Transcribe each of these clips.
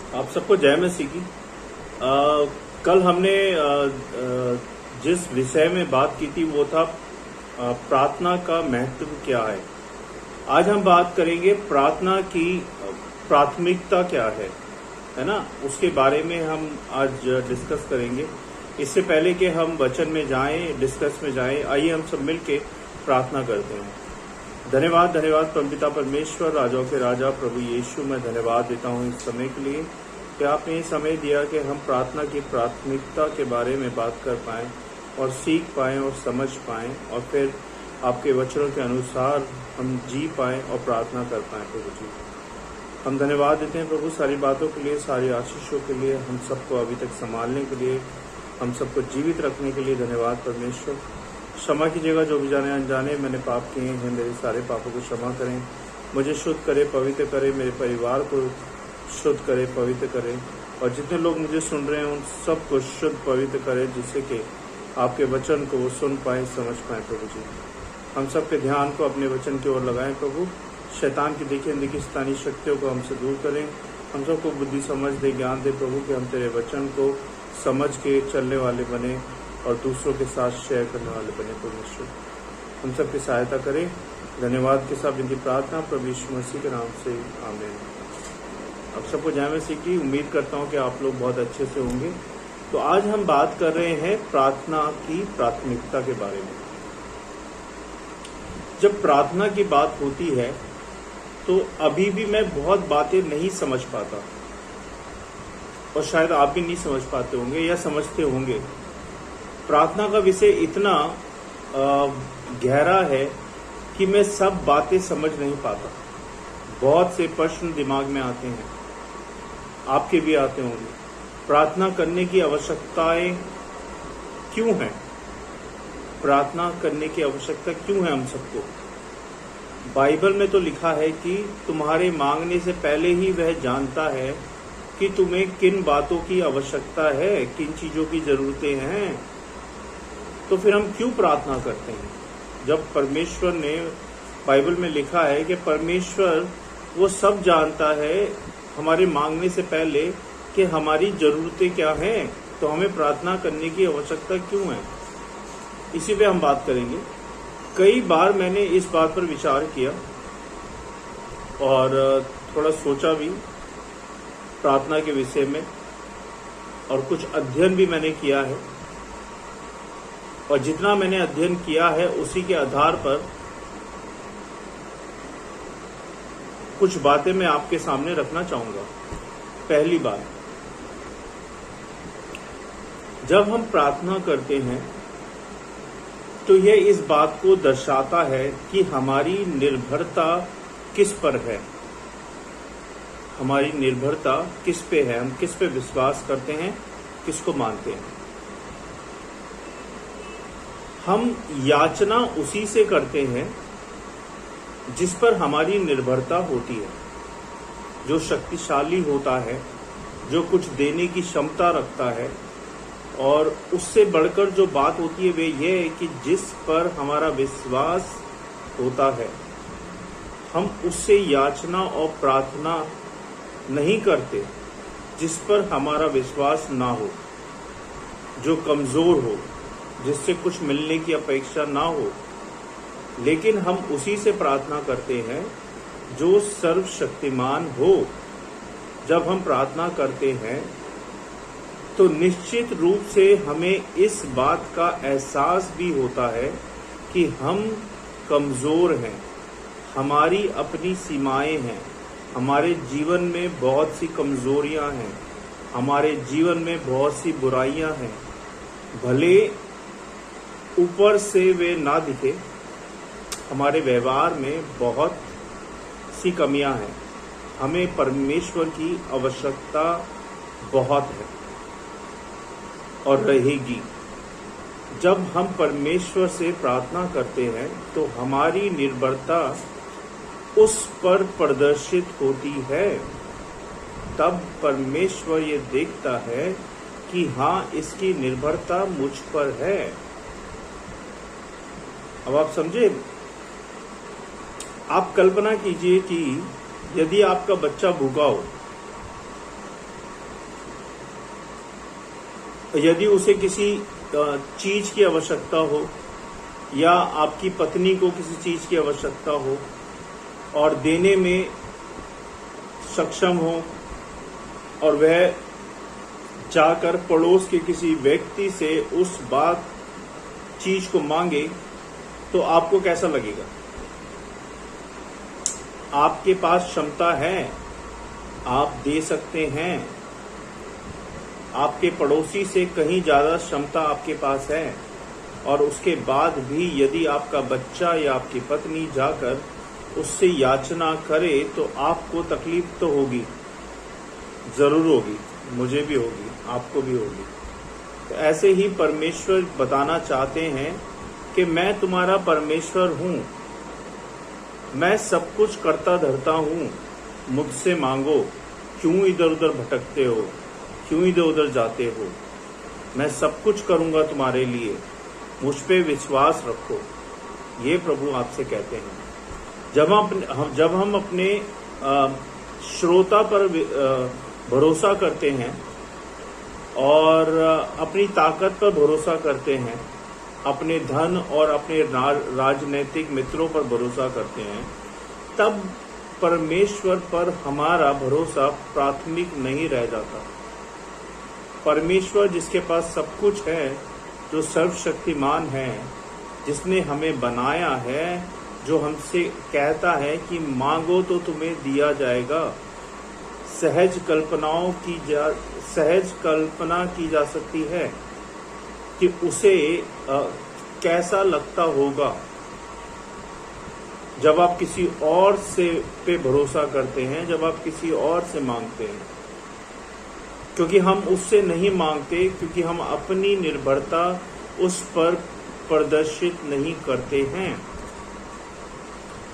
आप सबको जय मसीह की। कल हमने जिस विषय में बात की थी वो था प्रार्थना का महत्व क्या है। आज हम बात करेंगे प्रार्थना की प्राथमिकता क्या है ना, उसके बारे में हम आज डिस्कस करेंगे। इससे पहले कि हम वचन में जाएं, डिस्कस में जाएं, आइए हम सब मिलके प्रार्थना करते हैं। धन्यवाद धन्यवाद परमपिता परमेश्वर, राजाओं के राजा प्रभु यीशु, मैं धन्यवाद देता हूं इस समय के लिए कि आपने ये समय दिया कि हम प्रार्थना की प्राथमिकता के बारे में बात कर पाएं और सीख पाएं और समझ पाएं और फिर आपके वचनों के अनुसार हम जी पाएं और प्रार्थना कर पाएं। प्रभु जी, हम धन्यवाद देते हैं प्रभु सारी बातों के लिए, सारी आशीषों के लिए, हम सबको अभी तक संभालने के लिए, हम सबको जीवित रखने के लिए धन्यवाद परमेश्वर। क्षमा कीजिएगा जो भी जाने अनजाने मैंने पाप किए हैं, मेरे सारे पापों को क्षमा करें, मुझे शुद्ध करे, पवित्र करे, मेरे परिवार को शुद्ध करे, पवित्र करे, और जितने लोग मुझे सुन रहे हैं उन सबको शुद्ध पवित्र करे, जिससे कि आपके वचन को वो सुन पाए, समझ पाए। प्रभु जी, हम सबके ध्यान को अपने वचन की ओर लगाएं प्रभु। शैतान की देखी अनदेखी शैतानी शक्तियों को हमसे दूर करें, हम सबको बुद्धि समझ दे, ज्ञान दे प्रभु, कि हम तेरे वचन को समझ के चलने वाले बने और दूसरों के साथ शेयर करने वाले बने। परमेश्वर हम सबकी सहायता करें। धन्यवाद के साथ इनकी प्रार्थना प्रभु यीशु मसीह के नाम से, आमीन। अब सबको जय मसीह की। उम्मीद करता हूं कि आप लोग बहुत अच्छे से होंगे। तो आज हम बात कर रहे हैं प्रार्थना की प्राथमिकता के बारे में। जब प्रार्थना की बात होती है तो अभी भी मैं बहुत बातें नहीं समझ पाता, और शायद आप भी नहीं समझ पाते होंगे या समझते होंगे। प्रार्थना का विषय इतना गहरा है कि मैं सब बातें समझ नहीं पाता। बहुत से प्रश्न दिमाग में आते हैं, आपके भी आते होंगे। प्रार्थना करने की आवश्यकताएं क्यों हैं? प्रार्थना करने की आवश्यकता क्यों है हम सबको? बाइबल में तो लिखा है कि तुम्हारे मांगने से पहले ही वह जानता है कि तुम्हें किन बातों की आवश्यकता है, किन चीजों की जरूरतें हैं। तो फिर हम क्यों प्रार्थना करते हैं? जब परमेश्वर ने बाइबल में लिखा है कि परमेश्वर वो सब जानता है हमारे मांगने से पहले कि हमारी जरूरतें क्या हैं, तो हमें प्रार्थना करने की आवश्यकता क्यों है? इसी पे हम बात करेंगे। कई बार मैंने इस बात पर विचार किया और थोड़ा सोचा भी प्रार्थना के विषय में, और कुछ अध्ययन भी मैंने किया है, और जितना मैंने अध्ययन किया है उसी के आधार पर कुछ बातें मैं आपके सामने रखना चाहूंगा। पहली बात, जब हम प्रार्थना करते हैं तो यह इस बात को दर्शाता है कि हमारी निर्भरता किस पर है, हमारी निर्भरता किस पे है, हम किस पे विश्वास करते हैं, किसको मानते हैं। हम याचना उसी से करते हैं जिस पर हमारी निर्भरता होती है, जो शक्तिशाली होता है, जो कुछ देने की क्षमता रखता है, और उससे बढ़कर जो बात होती है वे ये है कि जिस पर हमारा विश्वास होता है। हम उससे याचना और प्रार्थना नहीं करते जिस पर हमारा विश्वास ना हो, जो कमजोर हो, जिससे कुछ मिलने की अपेक्षा ना हो, लेकिन हम उसी से प्रार्थना करते हैं जो सर्वशक्तिमान हो। जब हम प्रार्थना करते हैं तो निश्चित रूप से हमें इस बात का एहसास भी होता है कि हम कमजोर हैं, हमारी अपनी सीमाएं हैं, हमारे जीवन में बहुत सी कमजोरियां हैं, हमारे जीवन में बहुत सी बुराइयां हैं। भले ऊपर से वे ना दिखे, हमारे व्यवहार में बहुत सी कमियां हैं। हमें परमेश्वर की आवश्यकता बहुत है और रहेगी। जब हम परमेश्वर से प्रार्थना करते हैं तो हमारी निर्भरता उस पर प्रदर्शित होती है। तब परमेश्वर ये देखता है कि हाँ, इसकी निर्भरता मुझ पर है। अब आप समझे, आप कल्पना कीजिए कि यदि आपका बच्चा भूखा हो यदि उसे किसी चीज की आवश्यकता हो या आपकी पत्नी को किसी चीज की आवश्यकता हो और देने में सक्षम हो और वह जाकर पड़ोस के किसी व्यक्ति से उस चीज को मांगे, तो आपको कैसा लगेगा? आपके पास क्षमता है, आप दे सकते हैं। आपके पड़ोसी से कहीं ज्यादा क्षमता आपके पास है, और उसके बाद भी यदि आपका बच्चा या आपकी पत्नी जाकर उससे याचना करे तो आपको तकलीफ तो होगी, जरूर होगी, मुझे भी होगी, आपको भी होगी। तो ऐसे ही परमेश्वर बताना चाहते हैं कि मैं तुम्हारा परमेश्वर हूं, मैं सब कुछ करता धरता हूं, मुझसे मांगो। क्यों इधर उधर भटकते हो, क्यों इधर उधर जाते हो? मैं सब कुछ करूंगा तुम्हारे लिए, मुझ पे विश्वास रखो। ये प्रभु आपसे कहते हैं। जब हम अपने श्रोता पर भरोसा करते हैं और अपनी ताकत पर भरोसा करते हैं, अपने धन और अपने राजनीतिक मित्रों पर भरोसा करते हैं, तब परमेश्वर पर हमारा भरोसा प्राथमिक नहीं रह जाता। परमेश्वर जिसके पास सब कुछ है, जो सर्वशक्तिमान है, जिसने हमें बनाया है, जो हमसे कहता है कि मांगो तो तुम्हें दिया जाएगा। सहज कल्पना की जा सकती है कि उसे कैसा लगता होगा जब आप किसी और पे भरोसा करते हैं, जब आप किसी और से मांगते हैं। क्योंकि हम उससे नहीं मांगते, क्योंकि हम अपनी निर्भरता उस पर प्रदर्शित नहीं करते हैं।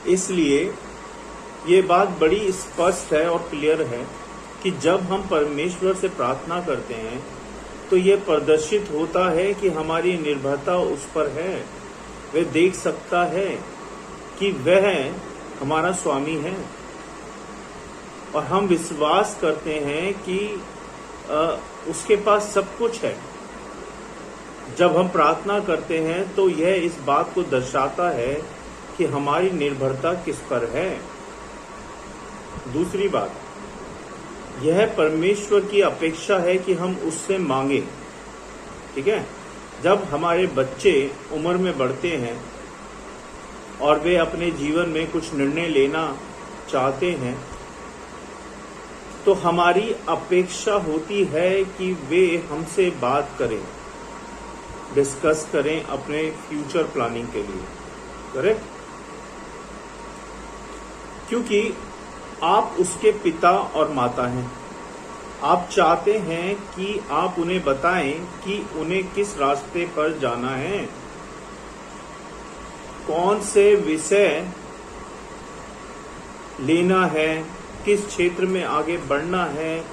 इसलिए ये बात बड़ी स्पष्ट है और क्लियर है कि जब हम परमेश्वर से प्रार्थना करते हैं तो ये प्रदर्शित होता है कि हमारी निर्भरता उस पर है। वह देख सकता है कि वह हमारा स्वामी है, और हम विश्वास करते हैं कि उसके पास सब कुछ है। जब हम प्रार्थना करते हैं तो यह इस बात को दर्शाता है कि हमारी निर्भरता किस पर है। दूसरी बात, यह परमेश्वर की अपेक्षा है कि हम उससे मांगे। ठीक है, जब हमारे बच्चे उम्र में बढ़ते हैं और वे अपने जीवन में कुछ निर्णय लेना चाहते हैं, तो हमारी अपेक्षा होती है कि वे हमसे बात करें, डिस्कस करें अपने फ्यूचर प्लानिंग के लिए। करेक्ट? क्योंकि आप उसके पिता और माता हैं। आप चाहते हैं कि आप उन्हें बताएं कि उन्हें किस रास्ते पर जाना है, कौन से विषय लेना है, किस क्षेत्र में आगे बढ़ना है।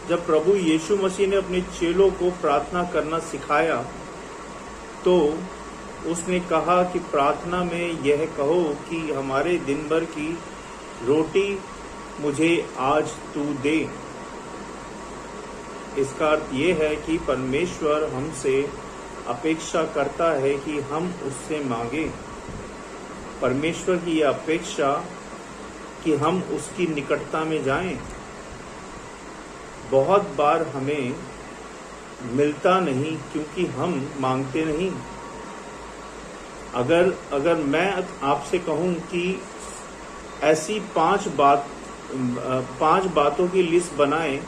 जब प्रभु यीशु मसीह ने अपने चेलों को प्रार्थना करना सिखाया तो उसने कहा कि प्रार्थना में यह कहो कि हमारे दिन भर की रोटी मुझे आज तू दे। इसका अर्थ ये है कि परमेश्वर हमसे अपेक्षा करता है कि हम उससे मांगे। परमेश्वर की यह अपेक्षा कि हम उसकी निकटता में जाएं। बहुत बार हमें मिलता नहीं क्योंकि हम मांगते नहीं। अगर मैं आपसे कहूं कि ऐसी 5 बातों की लिस्ट बनाएं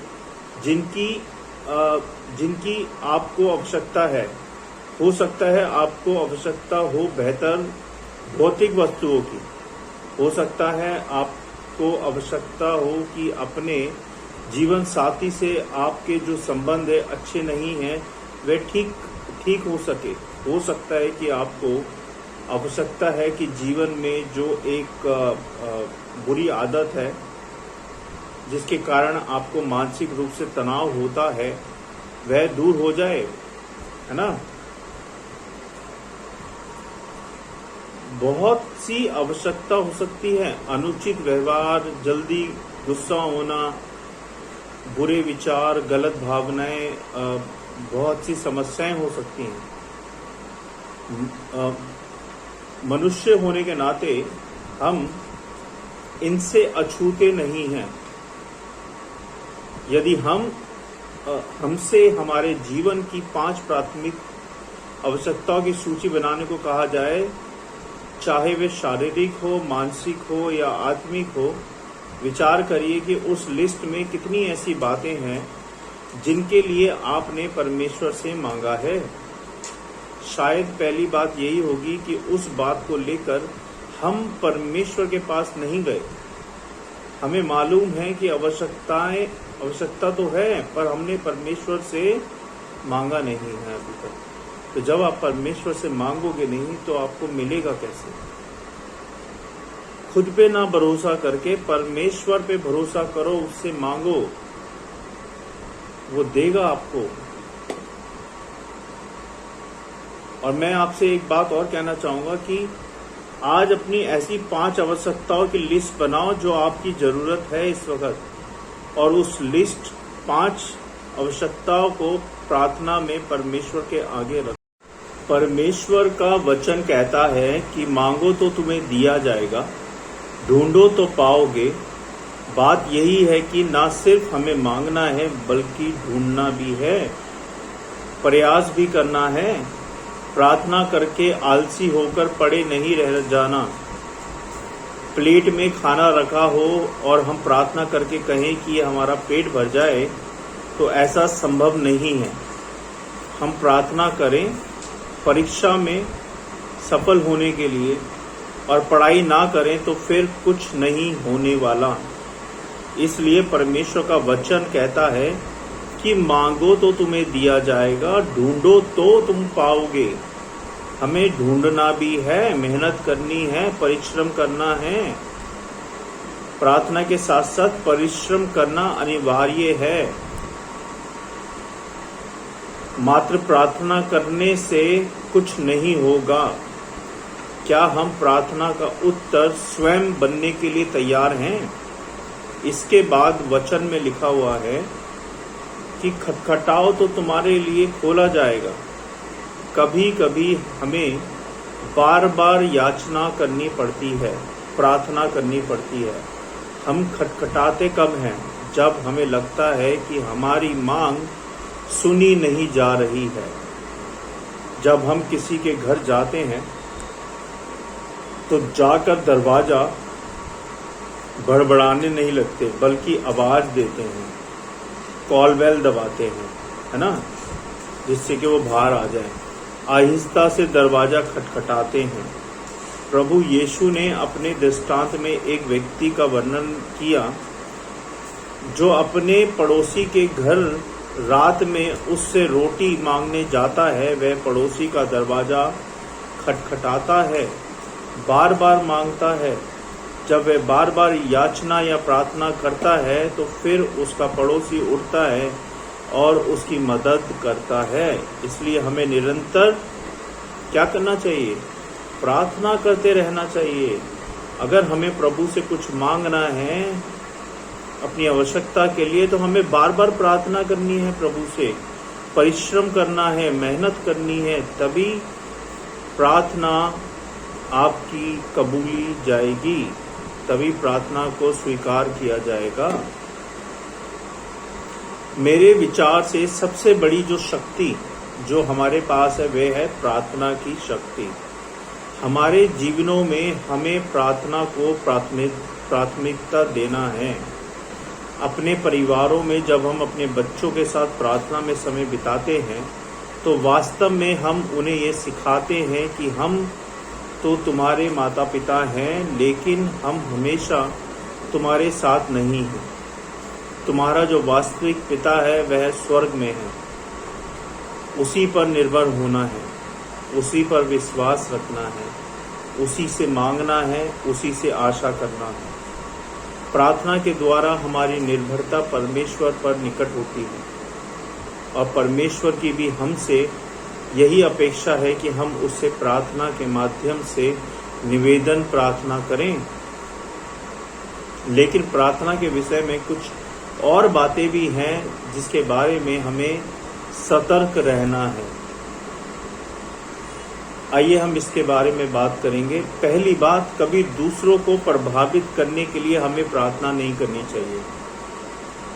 जिनकी आपको आवश्यकता है। हो सकता है आपको आवश्यकता हो बेहतर भौतिक वस्तुओं की, हो सकता है आपको आवश्यकता हो कि अपने जीवन साथी से आपके जो संबंध है अच्छे नहीं हैं, वे ठीक हो सके। हो सकता है कि आपको आवश्यकता है कि जीवन में जो एक बुरी आदत है जिसके कारण आपको मानसिक रूप से तनाव होता है, वह दूर हो जाए, है ना। बहुत सी आवश्यकता हो सकती है, अनुचित व्यवहार, जल्दी गुस्सा होना, बुरे विचार, गलत भावनाएं, बहुत सी समस्याएं हो सकती हैं। मनुष्य होने के नाते हम इनसे अछूते नहीं हैं। यदि हमसे हमारे जीवन की 5 प्राथमिक आवश्यकताओं की सूची बनाने को कहा जाए, चाहे वे शारीरिक हो, मानसिक हो या आत्मिक हो, विचार करिए कि उस लिस्ट में कितनी ऐसी बातें हैं जिनके लिए आपने परमेश्वर से मांगा है। शायद पहली बात यही होगी कि उस बात को लेकर हम परमेश्वर के पास नहीं गए। हमें मालूम है कि आवश्यकता तो है, पर हमने परमेश्वर से मांगा नहीं है अभी तक। तो जब आप परमेश्वर से मांगोगे नहीं तो आपको मिलेगा कैसे? खुद पे ना भरोसा करके परमेश्वर पे भरोसा करो, उससे मांगो, वो देगा आपको। और मैं आपसे एक बात और कहना चाहूंगा कि आज अपनी ऐसी 5 आवश्यकताओं की लिस्ट बनाओ जो आपकी जरूरत है इस वक्त, और उस लिस्ट 5 आवश्यकताओं को प्रार्थना में परमेश्वर के आगे रखो। परमेश्वर का वचन कहता है कि मांगो तो तुम्हें दिया जाएगा, ढूंढो तो पाओगे। बात यही है कि ना सिर्फ हमें मांगना है बल्कि ढूंढना भी है, प्रयास भी करना है। प्रार्थना करके आलसी होकर पड़े नहीं रह जाना। प्लेट में खाना रखा हो और हम प्रार्थना करके कहें कि हमारा पेट भर जाए, तो ऐसा संभव नहीं है। हम प्रार्थना करें परीक्षा में सफल होने के लिए, और पढ़ाई ना करें तो फिर कुछ नहीं होने वाला। इसलिए परमेश्वर का वचन कहता है कि मांगो तो तुम्हें दिया जाएगा, ढूंढो तो तुम पाओगे। हमें ढूंढना भी है, मेहनत करनी है, परिश्रम करना है। प्रार्थना के साथ साथ परिश्रम करना अनिवार्य है। मात्र प्रार्थना करने से कुछ नहीं होगा। क्या हम प्रार्थना का उत्तर स्वयं बनने के लिए तैयार हैं? इसके बाद वचन में लिखा हुआ है कि खटखटाओ तो तुम्हारे लिए खोला जाएगा। कभी कभी हमें बार बार याचना करनी पड़ती है, प्रार्थना करनी पड़ती है। हम खटखटाते कब हैं? जब हमें लगता है कि हमारी मांग सुनी नहीं जा रही है। जब हम किसी के घर जाते हैं तो जाकर दरवाजा बड़बड़ाने नहीं लगते, बल्कि आवाज देते हैं, कॉल बेल दबाते हैं, है ना, जिससे कि वो बाहर आ जाए। आहिस्ता से दरवाजा खटखटाते हैं। प्रभु यीशु ने अपने दृष्टांत में एक व्यक्ति का वर्णन किया जो अपने पड़ोसी के घर रात में उससे रोटी मांगने जाता है। वह पड़ोसी का दरवाजा खटखटाता है, बार बार मांगता है। जब वह बार बार याचना या प्रार्थना करता है तो फिर उसका पड़ोसी उठता है और उसकी मदद करता है। इसलिए हमें निरंतर क्या करना चाहिए? प्रार्थना करते रहना चाहिए। अगर हमें प्रभु से कुछ मांगना है अपनी आवश्यकता के लिए, तो हमें बार बार प्रार्थना करनी है, प्रभु से परिश्रम करना है, मेहनत करनी है, तभी प्रार्थना आपकी कबूली जाएगी, तभी प्रार्थना को स्वीकार किया जाएगा। मेरे विचार से सबसे बड़ी जो शक्ति जो हमारे पास है वह है प्रार्थना की शक्ति। हमारे जीवनों में हमें प्रार्थना को प्राथमिकता देना है। अपने परिवारों में जब हम अपने बच्चों के साथ प्रार्थना में समय बिताते हैं तो वास्तव में हम उन्हें ये सिखाते हैं कि हम तो तुम्हारे माता पिता हैं, लेकिन हम हमेशा तुम्हारे साथ नहीं हैं। तुम्हारा जो वास्तविक पिता है वह स्वर्ग में है। उसी पर निर्भर होना है, उसी पर विश्वास रखना है, उसी से मांगना है, उसी से आशा करना है। प्रार्थना के द्वारा हमारी निर्भरता परमेश्वर पर निकट होती है, और परमेश्वर की भी हमसे यही अपेक्षा है कि हम उससे प्रार्थना के माध्यम से निवेदन प्रार्थना करें। लेकिन प्रार्थना के विषय में कुछ और बातें भी हैं जिसके बारे में हमें सतर्क रहना है। आइए हम इसके बारे में बात करेंगे। पहली बात, कभी दूसरों को प्रभावित करने के लिए हमें प्रार्थना नहीं करनी चाहिए।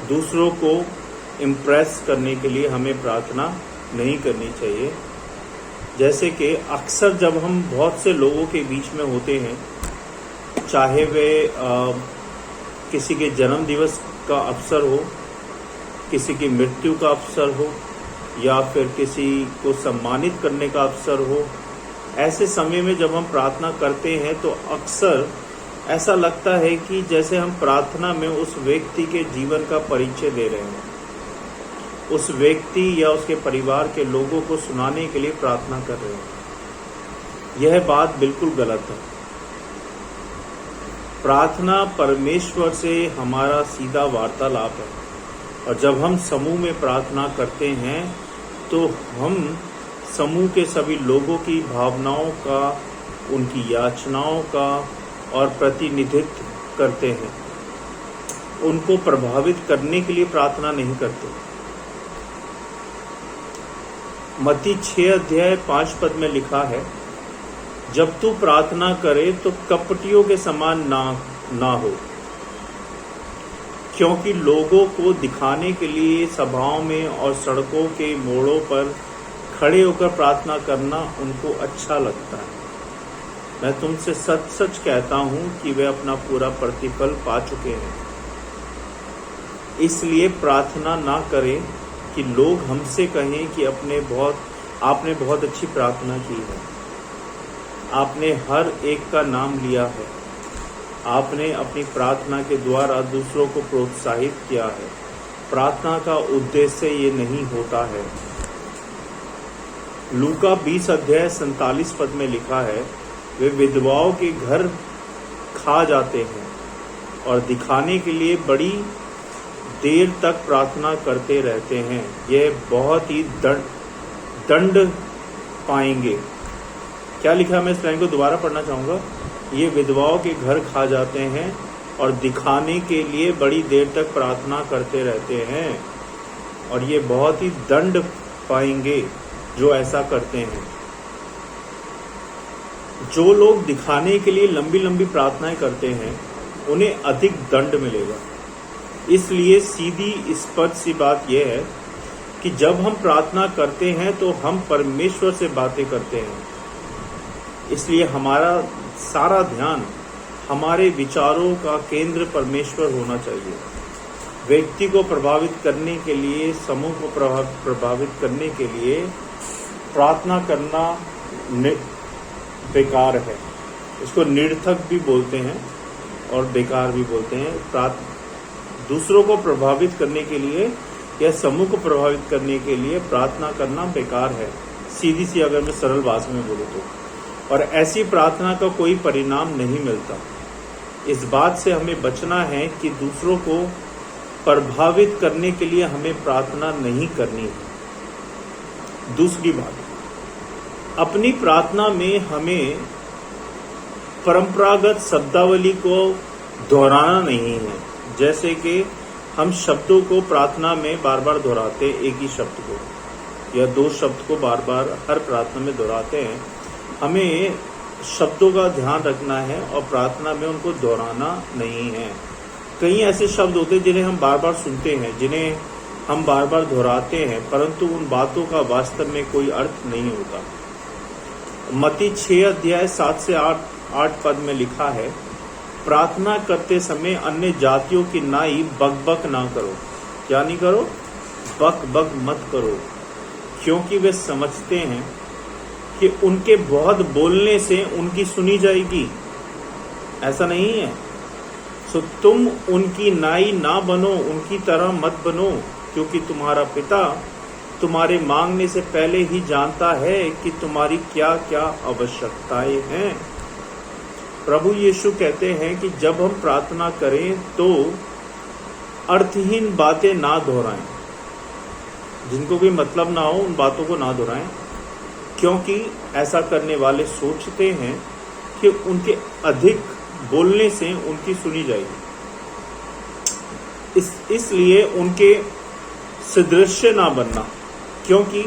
दूसरों को इम्प्रेस करने के लिए हमें प्रार्थना नहीं करनी चाहिए। जैसे कि अक्सर जब हम बहुत से लोगों के बीच में होते हैं, चाहे वे किसी के जन्म दिवस का अवसर हो, किसी की मृत्यु का अवसर हो, या फिर किसी को सम्मानित करने का अवसर हो, ऐसे समय में जब हम प्रार्थना करते हैं तो अक्सर ऐसा लगता है कि जैसे हम प्रार्थना में उस व्यक्ति के जीवन का परिचय दे रहे हैं, उस व्यक्ति या उसके परिवार के लोगों को सुनाने के लिए प्रार्थना कर रहे हैं। यह बात बिल्कुल गलत है। प्रार्थना परमेश्वर से हमारा सीधा वार्तालाप है, और जब हम समूह में प्रार्थना करते हैं तो हम समूह के सभी लोगों की भावनाओं का, उनकी याचनाओं का और प्रतिनिधित्व करते हैं। उनको प्रभावित करने के लिए प्रार्थना नहीं करते। मत्ती 6:5 में लिखा है, जब तू प्रार्थना करे तो कपटियों के समान ना हो, क्योंकि लोगों को दिखाने के लिए सभाओं में और सड़कों के मोड़ों पर खड़े होकर प्रार्थना करना उनको अच्छा लगता है। मैं तुमसे सच सच कहता हूं कि वे अपना पूरा प्रतिफल पा चुके हैं। इसलिए प्रार्थना ना करें कि लोग हमसे कहें कि आपने बहुत अच्छी प्रार्थना की है, आपने हर एक का नाम लिया है, आपने अपनी प्रार्थना के द्वारा दूसरों को प्रोत्साहित किया है। प्रार्थना का उद्देश्य ये नहीं होता है। लूका 20:47 में लिखा है, वे विधवाओं के घर खा जाते हैं और दिखाने के लिए बड़ी देर तक प्रार्थना करते रहते हैं। यह बहुत ही दंड पाएंगे। क्या लिखा है, मैं इस लाइन को दोबारा पढ़ना चाहूँगा। ये विधवाओं के घर खा जाते हैं और दिखाने के लिए बड़ी देर तक प्रार्थना करते रहते हैं, और ये बहुत ही दंड पाएंगे जो ऐसा करते हैं। जो लोग दिखाने के लिए लंबी लंबी प्रार्थनाएं करते हैं, उन्हें अधिक दंड मिलेगा। इसलिए सीधी स्पष्ट सी बात यह है कि जब हम प्रार्थना करते हैं तो हम परमेश्वर से बातें करते हैं। इसलिए हमारा सारा ध्यान, हमारे विचारों का केंद्र परमेश्वर होना चाहिए। व्यक्ति को प्रभावित करने के लिए, समूह को प्रभावित करने के लिए प्रार्थना करना बेकार है। इसको निरर्थक भी बोलते हैं और बेकार भी बोलते हैं। दूसरों को प्रभावित करने के लिए या समूह को प्रभावित करने के लिए प्रार्थना करना बेकार है, सीधी सी अगर मैं सरल भाषा में बोलूँ तो। और ऐसी प्रार्थना का कोई परिणाम नहीं मिलता। इस बात से हमें बचना है कि दूसरों को प्रभावित करने के लिए हमें प्रार्थना नहीं करनी है। दूसरी बात, अपनी प्रार्थना में हमें परंपरागत शब्दावली को दोहराना नहीं है। जैसे कि हम शब्दों को प्रार्थना में बार बार दोहराते, एक ही शब्द को या दो शब्द को बार बार हर प्रार्थना में दोहराते हैं। हमें शब्दों का ध्यान रखना है और प्रार्थना में उनको दोहराना नहीं है। कई ऐसे शब्द होते हैं जिन्हें हम बार बार सुनते हैं, जिन्हें हम बार बार दोहराते हैं, परंतु उन बातों का वास्तव में कोई अर्थ नहीं होता। मत्ती 6:7-8 में लिखा है, प्रार्थना करते समय अन्य जातियों की नाई बकबक ना करो। क्या नहीं करो? बकबक मत करो, क्योंकि वे समझते हैं कि उनके बहुत बोलने से उनकी सुनी जाएगी। ऐसा नहीं है। सो तुम उनकी नाई ना बनो, उनकी तरह मत बनो, क्योंकि तुम्हारा पिता तुम्हारे मांगने से पहले ही जानता है कि तुम्हारी क्या क्या आवश्यकताएं हैं। प्रभु यीशु कहते हैं कि जब हम प्रार्थना करें तो अर्थहीन बातें ना दोहराएं, जिनको कोई मतलब ना हो उन बातों को ना दोहराएं, क्योंकि ऐसा करने वाले सोचते हैं कि उनके अधिक बोलने से उनकी सुनी जाएगी। इसलिए उनके सदृश ना बनना, क्योंकि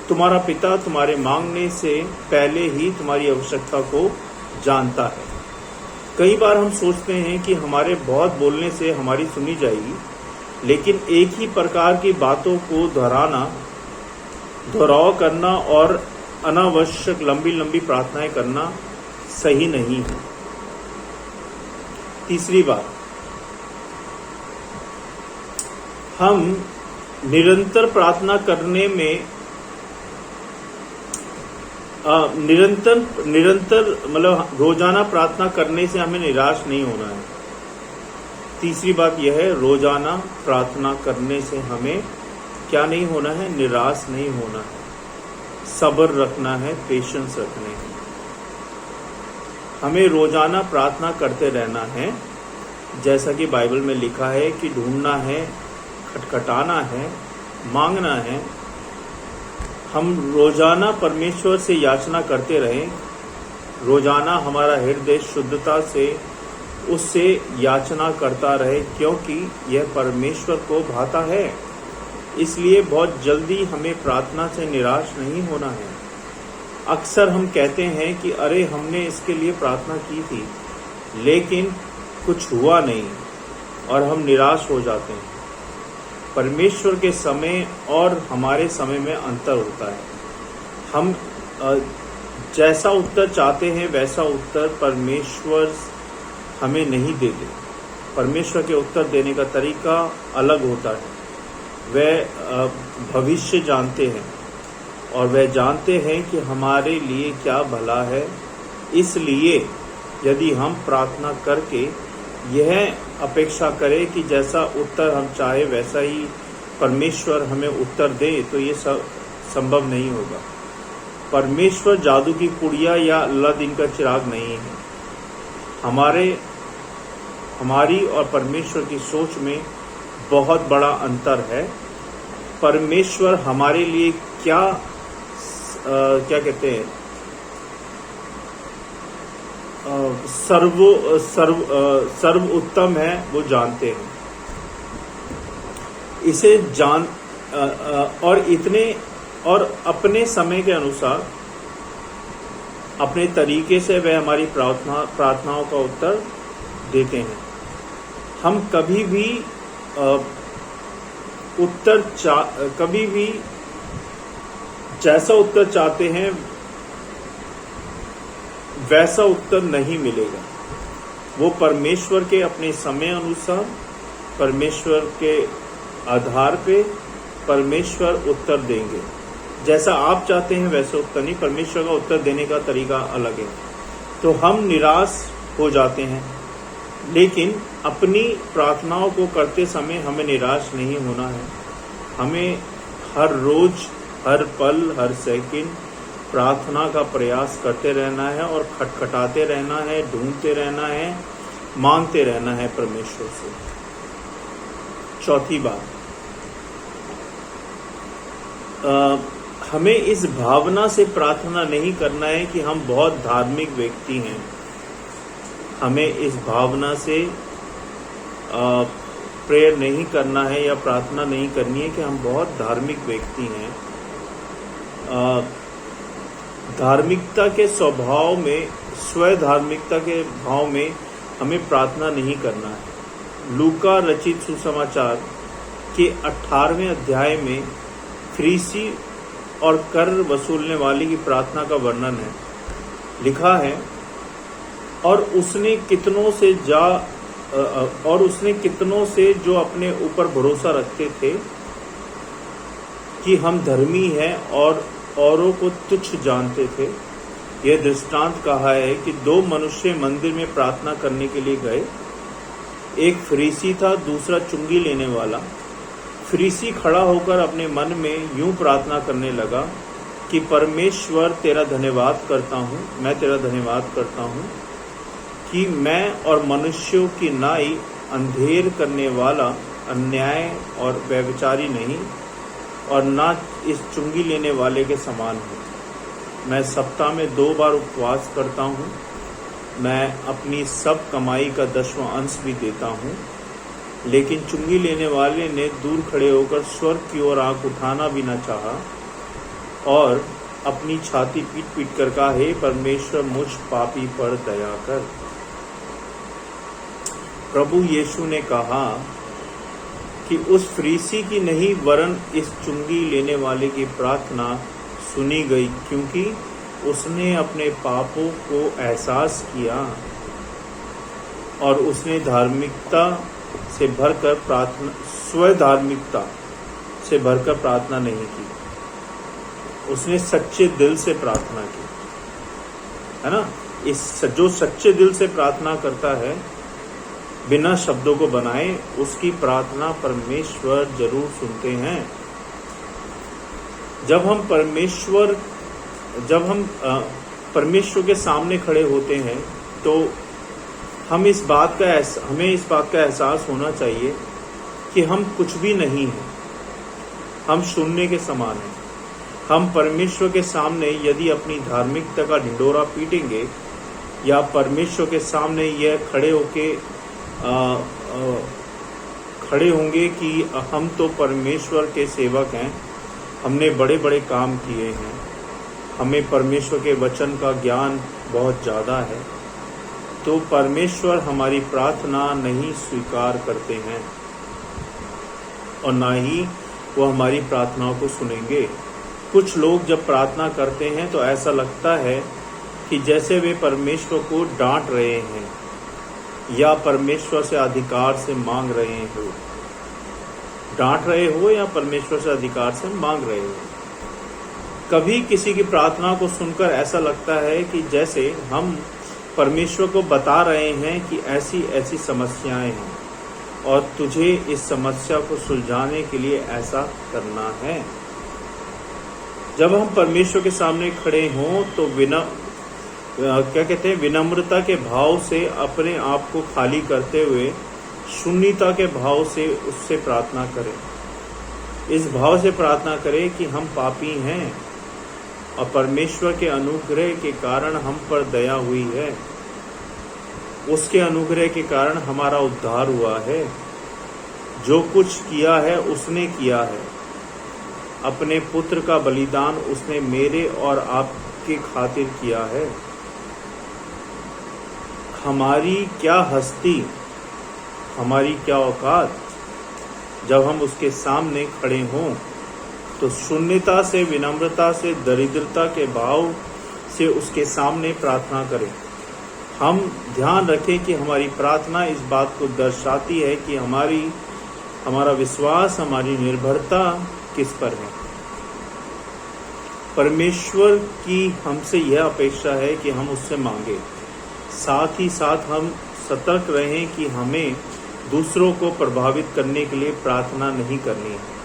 तुम्हारा पिता तुम्हारे मांगने से पहले ही तुम्हारी आवश्यकता को जानता है। कई बार हम सोचते हैं कि हमारे बहुत बोलने से हमारी सुनी जाएगी, लेकिन एक ही प्रकार की बातों को दोहराव करना और अनावश्यक लंबी लंबी प्रार्थनाएं करना सही नहीं है। तीसरी बात, हम निरंतर प्रार्थना करने में निरंतर मतलब रोजाना प्रार्थना करने से हमें निराश नहीं होना है। तीसरी बात यह है, रोजाना प्रार्थना करने से हमें क्या नहीं होना है, निराश नहीं होना है, सब्र रखना है, पेशेंस रखने हैं। हमें रोजाना प्रार्थना करते रहना है, जैसा कि बाइबल में लिखा है कि ढूंढना है, खटखटाना है, मांगना है। हम रोजाना परमेश्वर से याचना करते रहें, रोजाना हमारा हृदय शुद्धता से उससे याचना करता रहे, क्योंकि यह परमेश्वर को भाता है। इसलिए बहुत जल्दी हमें प्रार्थना से निराश नहीं होना है। अक्सर हम कहते हैं कि अरे हमने इसके लिए प्रार्थना की थी लेकिन कुछ हुआ नहीं, और हम निराश हो जाते हैं। परमेश्वर के समय और हमारे समय में अंतर होता है। हम जैसा उत्तर चाहते हैं वैसा उत्तर परमेश्वर हमें नहीं देते। परमेश्वर के उत्तर देने का तरीका अलग होता है। वह भविष्य जानते हैं और वह जानते हैं कि हमारे लिए क्या भला है। इसलिए यदि हम प्रार्थना करके यह अपेक्षा करें कि जैसा उत्तर हम चाहे वैसा ही परमेश्वर हमें उत्तर दे, तो ये सब संभव नहीं होगा। परमेश्वर जादू की पुड़िया या अल्लाह दिन का चिराग नहीं है। हमारी और परमेश्वर की सोच में बहुत बड़ा अंतर है। परमेश्वर हमारे लिए क्या कहते हैं, सर्व उत्तम है, वो जानते हैं। इसे जान और अपने समय के अनुसार अपने तरीके से वह हमारी प्रार्थनाओं का उत्तर देते हैं। हम कभी भी जैसा उत्तर चाहते हैं वैसा उत्तर नहीं मिलेगा। वो परमेश्वर के अपने समय अनुसार, परमेश्वर के आधार पे परमेश्वर उत्तर देंगे। जैसा आप चाहते हैं वैसा उत्तर नहीं, परमेश्वर का उत्तर देने का तरीका अलग है। तो हम निराश हो जाते हैं, लेकिन अपनी प्रार्थनाओं को करते समय हमें निराश नहीं होना है। हमें हर रोज, हर पल, हर सेकंड प्रार्थना का प्रयास करते रहना है और खटखटाते रहना है, ढूंढते रहना है, मांगते रहना है परमेश्वर से। चौथी बात, हमें इस भावना से प्रार्थना नहीं करना है कि हम बहुत धार्मिक व्यक्ति हैं। हमें इस भावना से प्रेयर नहीं करना है या प्रार्थना नहीं करनी है कि हम बहुत धार्मिक व्यक्ति हैं। धार्मिकता के स्वभाव में, स्व धार्मिकता के भाव में हमें प्रार्थना नहीं करना है। लूका रचित सुसमाचार के 18वें अध्याय में फरीसी और कर वसूलने वाले की प्रार्थना का वर्णन है। लिखा है, और उसने कितनों से जो अपने ऊपर भरोसा रखते थे कि हम धर्मी हैं और औरों को तुच्छ जानते थे। यह दृष्टांत कहा है कि दो मनुष्य मंदिर में प्रार्थना करने के लिए गए। एक फरीसी था, दूसरा चुंगी लेने वाला। फरीसी खड़ा होकर अपने मन में यूं प्रार्थना करने लगा कि परमेश्वर तेरा धन्यवाद करता हूँ, मैं तेरा धन्यवाद करता हूँ कि मैं और मनुष्यों की नाई अंधेर करने वाला, अन्याय और व्यभिचारी नहीं, और ना इस चुंगी लेने वाले के समान हूँ। मैं सप्ताह में 2 बार उपवास करता हूँ, मैं अपनी सब कमाई का 10वां अंश भी देता हूँ। लेकिन चुंगी लेने वाले ने दूर खड़े होकर स्वर्ग की ओर आंख उठाना भी न चाहा और अपनी छाती पीट पीट कर कहा, हे परमेश्वर, मुझ पापी पर दया कर। प्रभु यीशु ने कहा कि उस फरीसी की नहीं वरन इस चुंगी लेने वाले की प्रार्थना सुनी गई, क्योंकि उसने अपने पापों को एहसास किया और उसने धार्मिकता से भरकर प्रार्थना, स्वधार्मिकता से भरकर प्रार्थना नहीं की। उसने सच्चे दिल से प्रार्थना की, है ना। जो सच्चे दिल से प्रार्थना करता है बिना शब्दों को बनाए, उसकी प्रार्थना परमेश्वर जरूर सुनते हैं। जब हम परमेश्वर के सामने खड़े होते हैं तो हमें इस बात का एहसास होना चाहिए कि हम कुछ भी नहीं हैं, हम शून्य के समान हैं। हम परमेश्वर के सामने यदि अपनी धार्मिकता का ढिंढोरा पीटेंगे या परमेश्वर के सामने यह खड़े होंगे कि हम तो परमेश्वर के सेवक हैं, हमने बड़े बड़े काम किए हैं, हमें परमेश्वर के वचन का ज्ञान बहुत ज़्यादा है, तो परमेश्वर हमारी प्रार्थना नहीं स्वीकार करते हैं और ना ही वो हमारी प्रार्थनाओं को सुनेंगे। कुछ लोग जब प्रार्थना करते हैं तो ऐसा लगता है कि जैसे वे परमेश्वर को डांट रहे हैं या परमेश्वर से अधिकार से मांग रहे हो। डांट रहे हो या परमेश्वर से अधिकार से मांग रहे हो। कभी किसी की प्रार्थना को सुनकर ऐसा लगता है कि जैसे हम परमेश्वर को बता रहे हैं कि ऐसी ऐसी समस्याएं हैं और तुझे इस समस्या को सुलझाने के लिए ऐसा करना है। जब हम परमेश्वर के सामने खड़े हों तो विनम्रता के भाव से अपने आप को खाली करते हुए शून्यता के भाव से उससे प्रार्थना करें। इस भाव से प्रार्थना करें कि हम पापी हैं और परमेश्वर के अनुग्रह के कारण हम पर दया हुई है, उसके अनुग्रह के कारण हमारा उद्धार हुआ है। जो कुछ किया है उसने किया है, अपने पुत्र का बलिदान उसने मेरे और आपके खातिर किया है। हमारी क्या हस्ती, हमारी क्या औकात। जब हम उसके सामने खड़े हों तो शून्यता से, विनम्रता से, दरिद्रता के भाव से उसके सामने प्रार्थना करें। हम ध्यान रखें कि हमारी प्रार्थना इस बात को दर्शाती है कि हमारा विश्वास, हमारी निर्भरता किस पर है। परमेश्वर की हमसे यह अपेक्षा है कि हम उससे मांगे। साथ ही साथ हम सतर्क रहें कि हमें दूसरों को प्रभावित करने के लिए प्रार्थना नहीं करनी है।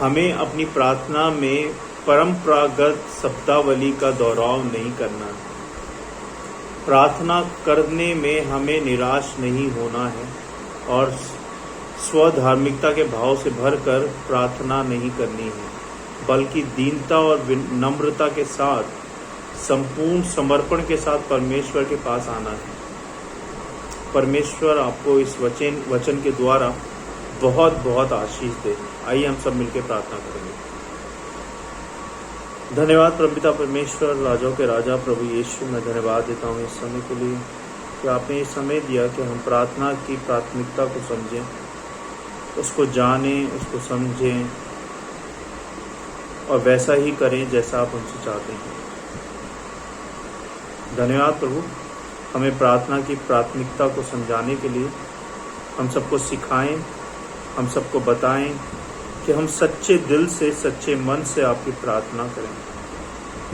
हमें अपनी प्रार्थना में परंपरागत शब्दावली का दोहराव नहीं करना है। प्रार्थना करने में हमें निराश नहीं होना है और स्वधार्मिकता के भाव से भरकर प्रार्थना नहीं करनी है, बल्कि दीनता और विनम्रता के साथ, संपूर्ण समर्पण के साथ परमेश्वर के पास आना है। परमेश्वर आपको इस वचन के द्वारा बहुत बहुत आशीष दे। आइए हम सब मिलकर प्रार्थना करेंगे। धन्यवाद परमपिता परमेश्वर, राजाओं के राजा प्रभु यीशु, मैं धन्यवाद देता हूँ इस समय के लिए कि आपने ये समय दिया कि हम प्रार्थना की प्राथमिकता को समझें, उसको जानें, उसको समझें और वैसा ही करें जैसा आप हमसे चाहते हैं। धन्यवाद प्रभु, हमें प्रार्थना की प्राथमिकता को समझाने के लिए हम सबको सिखाएं, हम सबको बताएं कि हम सच्चे दिल से, सच्चे मन से आपकी प्रार्थना करें,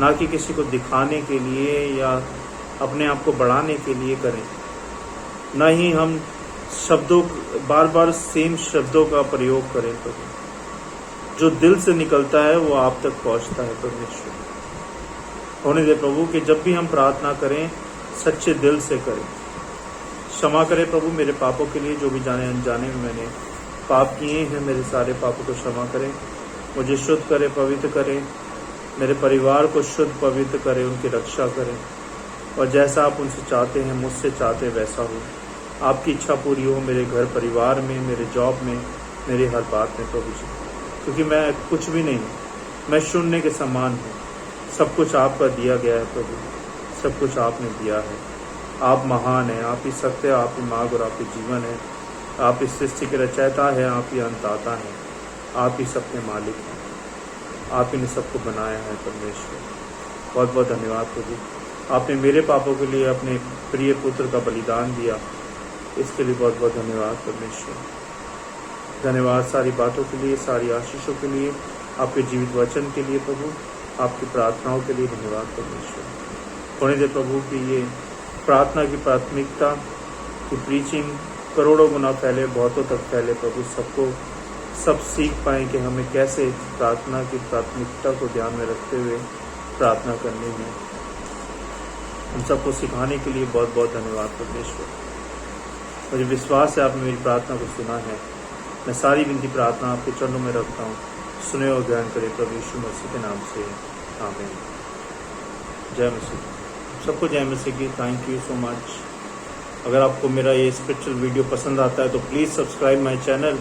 ना कि किसी को दिखाने के लिए या अपने आप को बढ़ाने के लिए करें। ना ही हम बार बार सेम शब्दों का प्रयोग करें। प्रभु, जो दिल से निकलता है वो आप तक पहुंचता है। परमेश्वर, होने दे प्रभु कि जब भी हम प्रार्थना करें सच्चे दिल से करें। क्षमा करें प्रभु मेरे पापों के लिए, जो भी जाने अनजाने में मैंने पाप किए हैं, मेरे सारे पापों को क्षमा करें। मुझे शुद्ध करें, पवित्र करें, मेरे परिवार को शुद्ध पवित्र करें, उनकी रक्षा करें और जैसा आप उनसे चाहते हैं, मुझसे चाहते वैसा हो। आपकी इच्छा पूरी हो मेरे घर परिवार में, मेरे जॉब में, मेरी हर बात में प्रभु जी, क्योंकि मैं कुछ भी नहीं हूँ, मैं शून्य के समान हूँ। सब कुछ आपका दिया गया है प्रभु, सब कुछ आपने दिया है। आप महान हैं, आप ही सत्य, आप ही मार्ग और आप ही जीवन है। आप इस सृष्टि के रचयिता है, आप ही अंतदाता हैं, आप ही सबके मालिक हैं, आप ही ने सबको बनाया है परमेश्वर। बहुत बहुत धन्यवाद प्रभु, आपने मेरे पापों के लिए अपने प्रिय पुत्र का बलिदान दिया, इसके लिए बहुत बहुत धन्यवाद परमेश्वर। धन्यवाद सारी बातों के लिए, सारी आशीषों के लिए, आपके जीवित वचन के लिए प्रभु, आपकी प्रार्थनाओं के लिए धन्यवाद परमेश्वर। होने दे प्रभु कि ये प्रार्थना की प्राथमिकता की प्रीचिंग करोड़ों गुना फैले, बहुतों तक फैले प्रभु, सबको सब सीख पाए कि हमें कैसे प्रार्थना की प्राथमिकता को ध्यान में रखते हुए प्रार्थना करनी है। हम सबको सिखाने के लिए बहुत बहुत धन्यवाद परमेश्वर। मुझे विश्वास है आपने मेरी प्रार्थना को सुना है। मैं सारी विनती प्रार्थना आपके चरणों में रखता हूँ, सुने और ग्रहण करें प्रभु यीशु मसीह के नाम से, आमीन। जय मसीह। सबको जय मसीह की। Thank you so much. अगर आपको मेरा ये स्पिरिचुअल वीडियो पसंद आता है तो प्लीज़ सब्सक्राइब माय चैनल।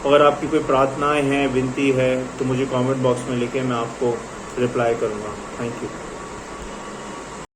अगर आपकी कोई प्रार्थनाएं हैं, विनती है, तो मुझे कमेंट बॉक्स में लिखें, मैं आपको रिप्लाई करूँगा। Thank you.